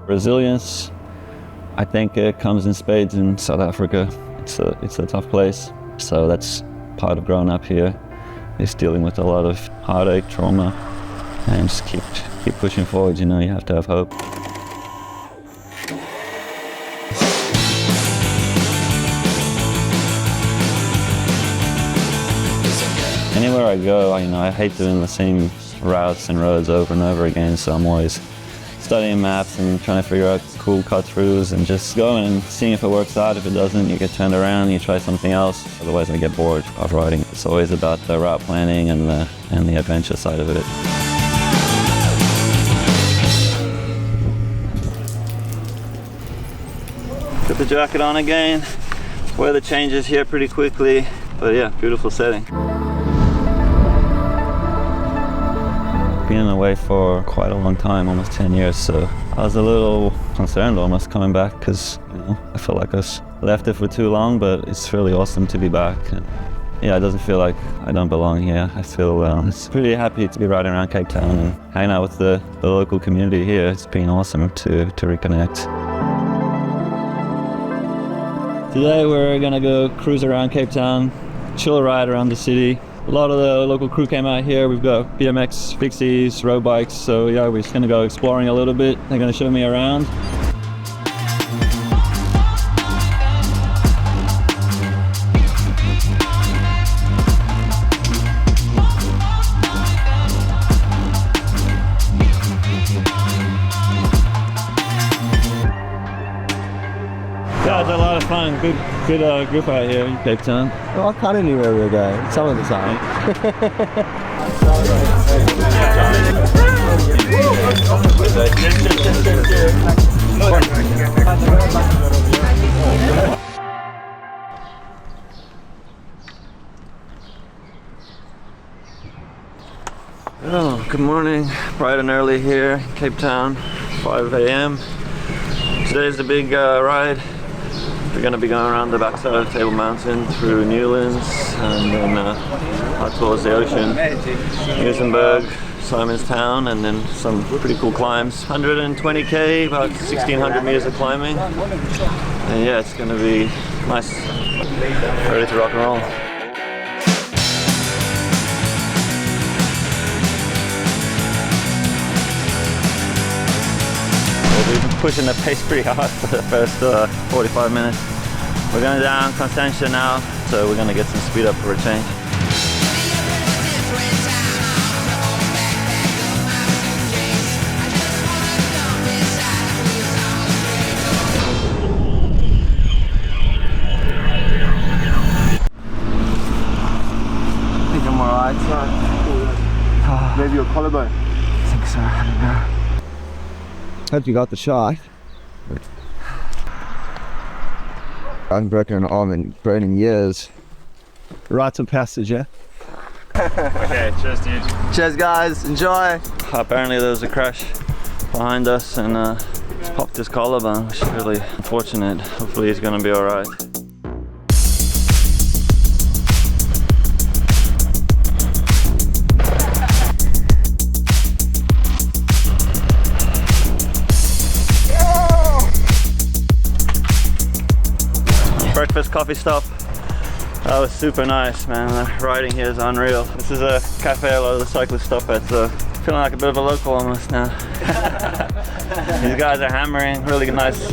Resilience, I think it comes in spades in South Africa. It's a tough place. So that's part of growing up here, is dealing with a lot of heartache, trauma, and just keep pushing forward. You know, you have to have hope. Anywhere I go, I hate doing the same routes and roads over and over again, so I'm always studying maps and trying to figure out cool cut-throughs and just going and seeing if it works out. If it doesn't, you get turned around, you try something else. Otherwise, I get bored of riding. It's always about the route planning and the adventure side of it. Put the jacket on again. Weather changes here pretty quickly, but yeah, beautiful setting. Been away for quite a long time, almost 10 years, so I was a little concerned almost coming back because I felt like I left it for too long, but it's really awesome to be back. And yeah, it doesn't feel like I don't belong here. I feel pretty happy to be riding around Cape Town and hanging out with the local community here. It's been awesome to reconnect. Today we're gonna go cruise around Cape Town, chill ride around the city. A lot of the local crew came out here. We've got BMX, fixies, road bikes. So yeah, we're just gonna go exploring a little bit. They're gonna show me around. Yeah, it's a lot of fun. Good group out here in Cape Town. Well, I kind of knew where we were going some of the time. Oh, good morning. Bright and early here in Cape Town, 5 a.m. Today's the big ride. We're going to be going around the backside of Table Mountain through Newlands and then out towards the ocean, Muizenberg, Simonstown, and then some pretty cool climbs. 120k, about 1600 meters of climbing. And yeah, it's going to be nice. Ready to rock and roll. We've been pushing the pace pretty hard for the first 45 minutes. We're going down Constantia now, so we're going to get some speed up for a change. I think I'm alright, so maybe your collarbone. I think so, I don't know. Hope you got the shot. I haven't broken an arm in years. Rites of passage, yeah? Okay, cheers dude. Cheers guys, enjoy! Apparently there was a crash behind us and popped his collarbone, which is really unfortunate. Hopefully he's gonna be alright. Breakfast coffee stop. That was super nice, man. The riding here is unreal. This is a cafe a lot of the cyclists stop at, so feeling like a bit of a local almost now. These guys are hammering, really nice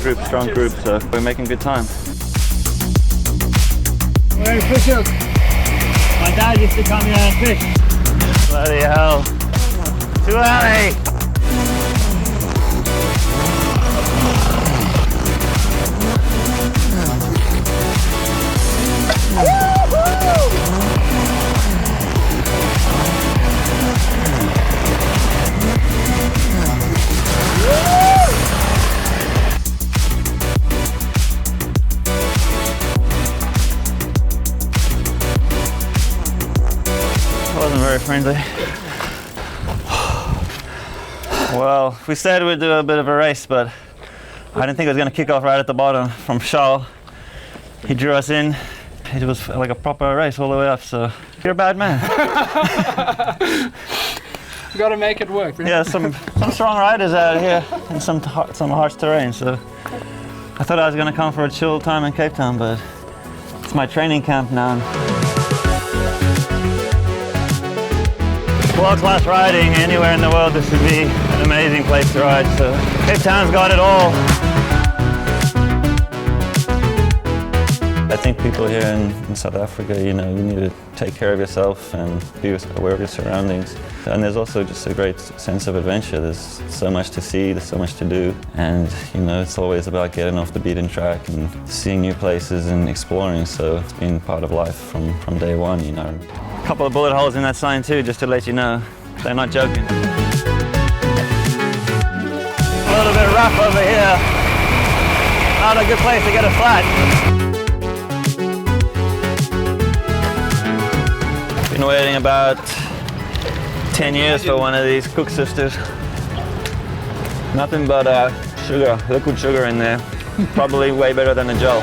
group, strong group, so we're making good time. We're fishers. My dad used to come here and fish. Bloody hell. Too early! Wasn't very friendly. Well, we said we'd do a bit of a race, but I didn't think it was going to kick off right at the bottom from Charles. He drew us in. It was like a proper race all the way up, so you're a bad man. You gotta make it work. Yeah, some strong riders out here in some harsh terrain. So I thought I was gonna come for a chill time in Cape Town, but it's my training camp now. World-class riding anywhere in the world, this would be an amazing place to ride. So Cape Town's got it all. I think people here in South Africa, you know, you need to take care of yourself and be aware of your surroundings. And there's also just a great sense of adventure. There's so much to see, there's so much to do. And, you know, it's always about getting off the beaten track and seeing new places and exploring. So it's been part of life from day one, you know. A couple of bullet holes in that sign too, just to let you know. They're not joking. A little bit rough over here. Not a good place to get a flat. Been waiting about 10 years for one of these Cook sisters. Nothing but sugar, liquid sugar in there. Probably way better than a gel.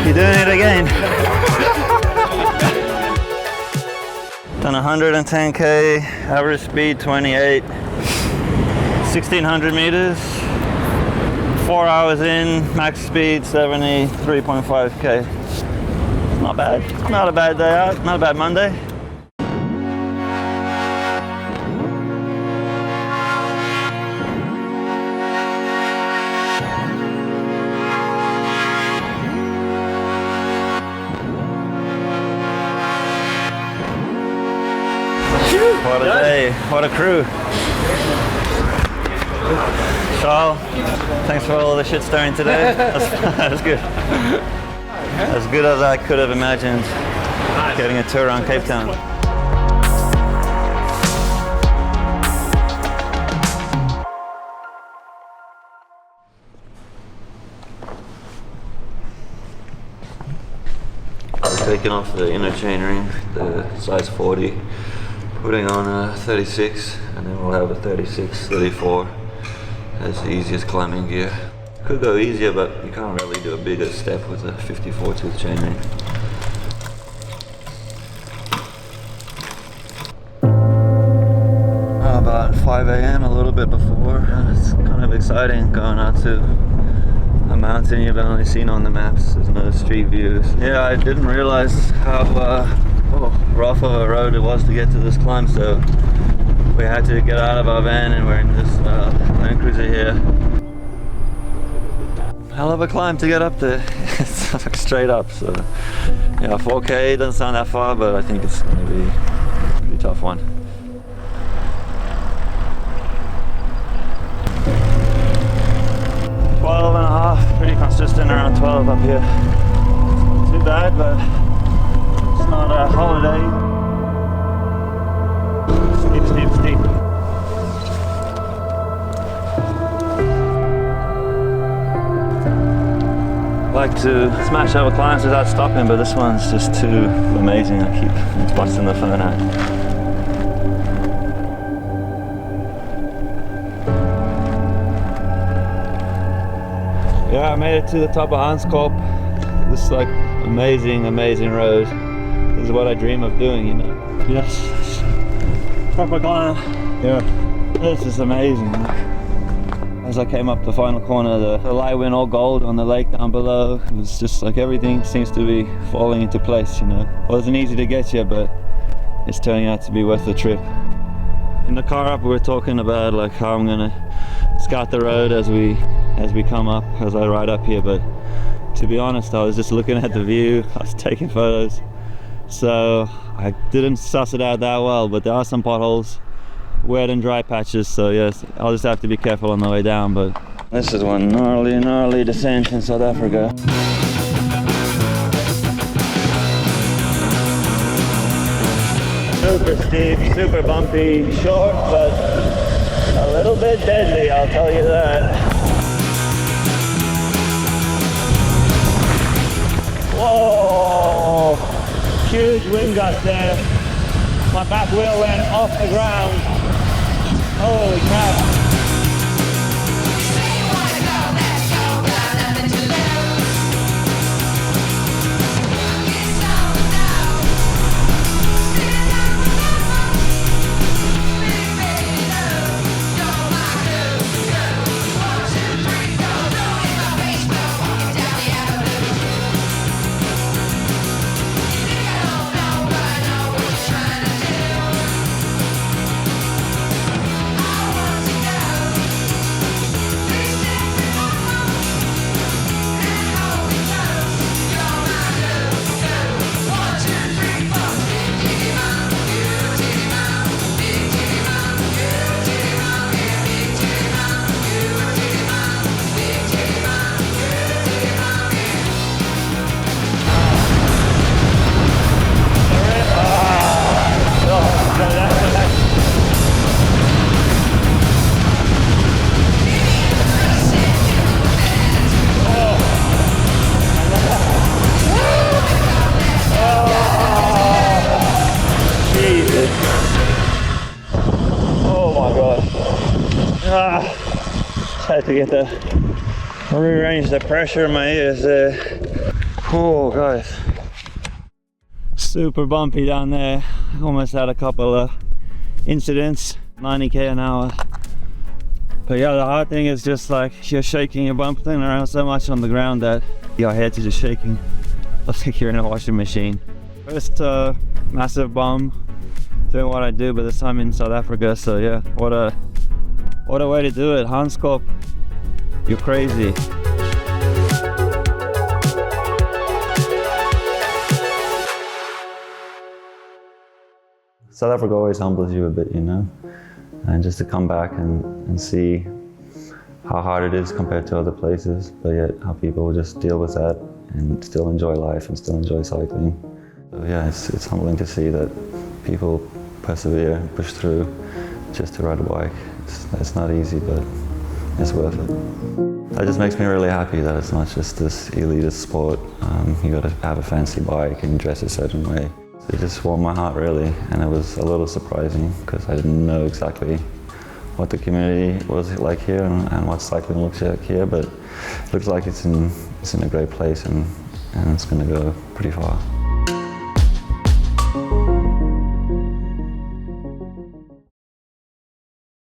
You're doing it again. Done 110k, average speed 28, 1600 meters, 4 hours in, max speed 73.5k. Not bad, not a bad day out, not a bad Monday. What a day, what a crew. Charles, thanks for all the shit stirring today. That was good. As good as I could have imagined getting a tour around Cape Town. I'm taking off the inner chainring, the size 40. Putting on a 36, and then we'll have a 36, 34 as the easiest climbing gear. Could go easier, but you can't really do a bigger step with a 54 tooth chainring. About 5 a.m, a little bit before. It's kind of exciting going out to a mountain you've only seen on the maps. There's no street views. Yeah, I didn't realize how rough of a road it was to get to this climb, so we had to get out of our van and we're in this Land Cruiser here. Hell of a climb to get up there. It's like straight up, so yeah, 4k doesn't sound that far, but I think it's going to be a pretty tough one. Pretty consistent around 12 up here. Not too bad, but it's not a holiday. Steep, steep, steep. I like to smash over climbs without stopping, but this one's just too amazing. I keep busting the phone out. Yeah, I made it to the top of Hanskop. This is like amazing, amazing road. This is what I dream of doing, you know. Yes, proper climb. Yeah, this is amazing. As I came up the final corner, the light went all gold on the lake down below. It was just like everything seems to be falling into place, you know. It wasn't easy to get here, but it's turning out to be worth the trip. In the car up, we were talking about like how I'm gonna scout the road as we come up, as I ride up here, but to be honest, I was just looking at the view, I was taking photos, so I didn't suss it out that well, but there are some potholes, wet and dry patches, so yes, I'll just have to be careful on the way down. But this is one gnarly descent in South Africa. Super steep, super bumpy, short, but a little bit deadly, I'll tell you that. Whoa! Huge wind gust there. My back wheel went off the ground. Holy crap. Had to get the rearrange the pressure in my ears there. Oh guys, super bumpy down there. Almost had a couple of incidents, 90k an hour. But yeah, the hard thing is just like you're shaking your bump thing around so much on the ground that your head's just shaking. Looks like you're in a washing machine. First massive bum doing what I do, but this time in South Africa. So yeah, what a way to do it. Hanskop, you're crazy. South Africa always humbles you a bit, you know? And just to come back and see how hard it is compared to other places, but yet how people just deal with that and still enjoy life and still enjoy cycling. So yeah, it's humbling to see that people persevere, push through just to ride a bike. It's not easy, but it's worth it. That just makes me really happy that it's not just this elitist sport. You got to have a fancy bike and dress a certain way. So it just warmed my heart really, and it was a little surprising because I didn't know exactly what the community was like here and what cycling looks like here, but it looks like it's in a great place and it's going to go pretty far.